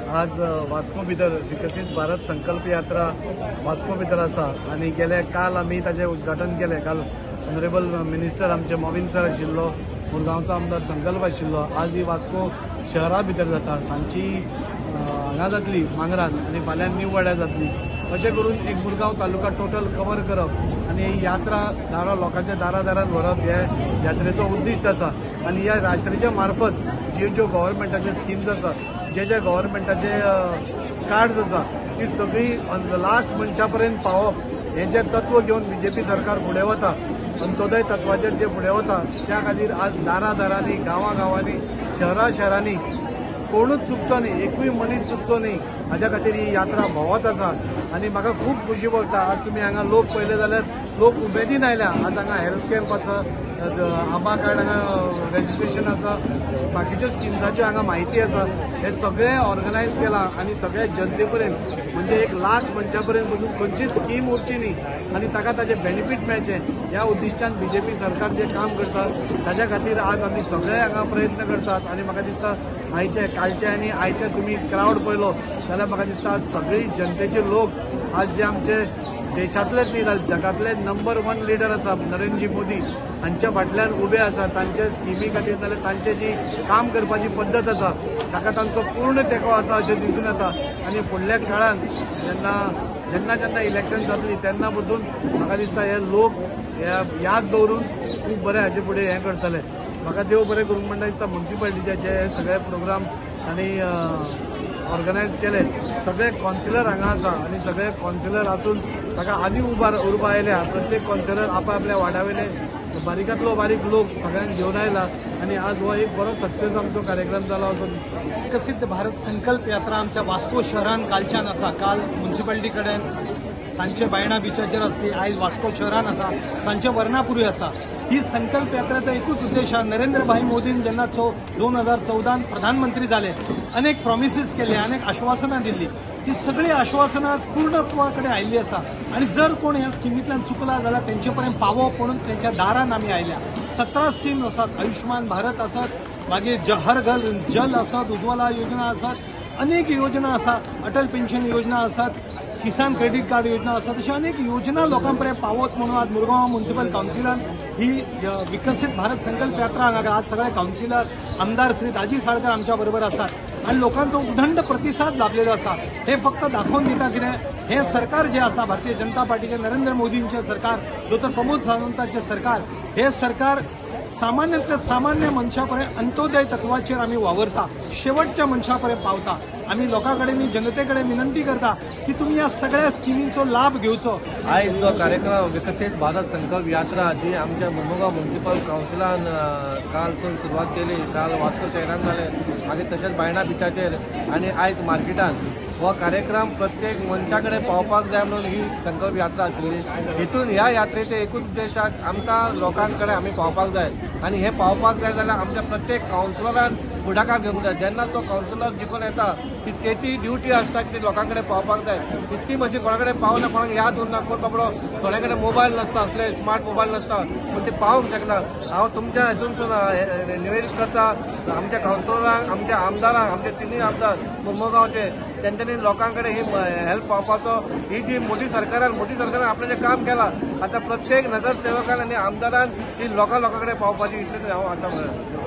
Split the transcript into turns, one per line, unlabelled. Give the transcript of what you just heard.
आज वास्को भितर विकसित भारत संकल्प यात्रा वास्को भितर आसा आणि गेले काल आमी ताजें उद्घाटन केलें। काल ऑनरेबल मिनिस्टर आमचे मोविन सर आशिल्लो, मुरगांवचो आमदार संकल्प आशिल्लो। आज ही वास्को शहरा भितर जाता, सांची हांगा जातली मांगरान आनी फाल्यां न्यू वाड्यार जातली। अशें करून एक मुरगांव तालुका टोटल कवर करप आनी ही यात्रा लोकांच्या दारांत व्हरप हे यात्रेचो उद्दिश्ट आसा। आनी ह्या यात्रेच्या मार्फत ज्यो गव्हर्मेंटाच्यो स्किम्स आसा, जे गव्हर्मेंटाचे कार्ड्स आसा, ती सगळी लास्ट मनशा पर्यंत पावप हें जें तत्व घेवन बीजेपी सरकार फुडें वता, अंत्योदय तत्वाचेर जे फुडें वता, त्या खातीर आज दारांनी गांवांनी शहरांनी कोणूच चुकचो न्ही, एकूय मनीस चुकचो न्ही, हाज्या खातीर ही यात्रा भोंवत आसा। आनी म्हाका खूब खुशी भोगता। आज तुमी हांगा लोक पळयले जाल्यार लोक उमेदीन आयल्या। आज हांगा हेल्थ कॅम्प आसा, आभा कार्ड हांगा रजिस्ट्रेशन आसा, बाकीच्या स्किम्साची हांगा म्हायती आसा, हे सगळें ऑर्गनायज केलां आनी सगळ्या जनते पर्यंत म्हणजे एक लास्ट मनशा पर्यंत वचून खंयचीच स्कीम उरची न्ही आनी ताका ताजें बेनिफीट मेळचें ह्या उद्दिश्टान बीजेपी सरकार जे काम करता ताज्या खातीर आज आमी सगळे हांगा प्रयत्न करतात। आनी म्हाका दिसता आयचे कालचे आनी आयचे तुमी क्रावड पळयलो जाल्यार म्हाका दिसता आज सगळी जनतेचे लोक आज जे आमचे देशांतलेच न्ही जाल्यार जगातले नंबर 1 लीडर आसा नरेंद्र मोदी हांच्या फाटल्यान उबे आसा। तांच्या स्किमी खातीर नाल्यार तांचे जी काम करपाची पद्दत आसा ताका तांचो पूर्ण तेंको आसा अशें दिसून येता। आनी फुडल्या काळान जेन्ना इलेक्शन जातली तेन्ना पसून म्हाका दिसता हे लोक याद दवरून खूब बरें हाचे फुडें हें करतले। म्हाका देव बरें करूंक म्हणटा दिसता म्युनिसिपालिटीचे जे सगळे प्रोग्राम आनी ऑर्गनायज केले, सगळे कावन्सिलर हांगा आसा आनी सगळे कावन्सिलर आसून ताका आनी उर्बा आयल्या। प्रत्येक कावन्सिलर आपल्या वाड्यावयले बारीकांतलो बारीक लोक सगळ्यांक घेवन आयला आनी आज हो एक बरो सक्सेस आमचो कार्यक्रम जाला असो दिसता।
विकसित भारत संकल्प यात्रा आमच्या वास्को शहरान कालच्यान आसा। काल म्युनिसिपालिटी कडेन सांचे बायणा बिचाचेर आसली, आयज वास्को शहरान आसा, सांचे वर्णापुरी आसा। ही संकल्प यात्रेचा एकूच उद्देश आहे, नरेंद्र भाई मोदीन जेन्ना 2014 प्रधानमंत्री झाले, अनेक प्रॉमिसेस केले, अनेक आश्वासनां दिल्ली, ही सगळी आश्वासनां आज पूर्णत्वाकडे आयिल्ली आसा। आणि जर कोण ह्या स्किमींतल्यान चुकला जाल्यार तेंचे पर्यंत पावप म्हणून तेंच्या दारान आमी आयल्या। 17 स्कीम आसात, आयुष्मान भारत आसत, मागीर हर घर जल आसत, उज्ज्वला योजना आसत, अनेक योजना आसा, अटल पेन्शन योजना आसत, किसान क्रेडिट कार्ड योजना आसा, तशा अनेक योजना लोकांपर्यंत पावत म्हणून आज मुरगांव म्युनिसिपल कावन्सिलान ही विकसित भारत संकल्प यात्रा हांगा आज सगळे कावन्सिलर आमदार श्री दाजी साळकर आमच्या बरोबर आसात आणि लोकांचो उदंड प्रतिसाद लाभलेलो आसा। हे फक्त दाखोवन दिता कितें हे सरकार जे आसा भारतीय जनता पार्टीचे नरेंद्र मोदींचे सरकार, डॉ प्रमोद सावंतांचे सरकार, हे सरकार सामान्यांतल्या सामान्य मनशापर्यंत अंत्योदय तत्वाचेर आमी वावरता, शेवटच्या मनशापर्यंत पावता। आमी लोकांकडेन जनतेकडेन विनंती करता की तुम्ही या सगळ्या स्किमींचो लाभ घेवचो।
आयज जो कार्यक्रम विकसित भारत संकल्प यात्रा जी आमच्या मुरमुगांव म्युनिसिपल कावन्सिलान कालसून सुरवात केली, काल वास्को शहरान जाले, मागीर तशेंच बायणा बिचाचेर आनी आयज मार्केटान हो कार्यक्रम प्रत्येक मनशाकडे पावपाक जाय म्हणून ही संकल्प यात्रा आशिल्ली। हितून ह्या यात्रेचे एकूच उद्देशाक आमकां लोकांकडे आमी पावपाक जाय आनी हे पावपाक जाय जाल्यार आमच्या प्रत्येक कावन्सिलरान फुडाकार घेवंक जाय। जेन्ना तो कावन्सिलर जिखून येता ती तेची ड्युटी आसता की लोकांकडे पावपाक जाय। ही स्कीम अशी कोणाकडे पावना, कोणाक याद उरना, कोण बाबडो थोड्या कडेन मोबायल नासता, असले स्मार्ट मोबायल नासता पूण ते पावूंक शकना। हांव तुमच्या हितूनसून निवेदीत करता आमच्या कावन्सिलरांक, आमच्या आमदारांक, आमचे तिनूय आमदार मुरमुगांवचे, तेंच्यांनी लोकांकडे ही हेल्प पावपाचो, ही जी मोदी सरकारान आपलें जें काम केलां, आतां प्रत्येक नगरसेवकान आनी आमदारान ही लोकांकडे पावपाची इतली हांव आसा म्हणून